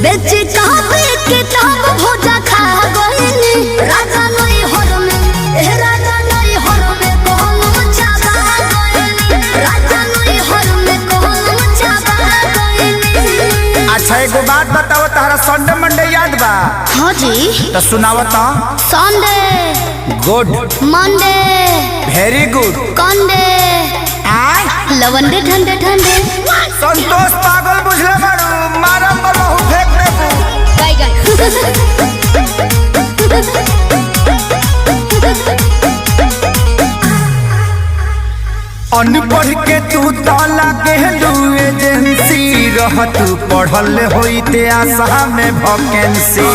बेच काबे किताब भोजा खा गइनी राजा नई हर में राजा नई हर में कहलम चाबा गइनी राजा नई हर में कहलम चाबा गइनी। अच्छा एगो बात बताओ, तारा संडे मंडे याद बा? हाँ जी। तो सुनाओ तो। Sunday good, Monday very good, कंडे लवंडे ठंडे ठंडे। संतोष पागल बुझले बारू, मारम बलहु फेंक देबू। गाय गाय अनपढ़ के तू तो लागे एजेंसी रह, तू पढ़ल होइते आशा में वैकेंसी।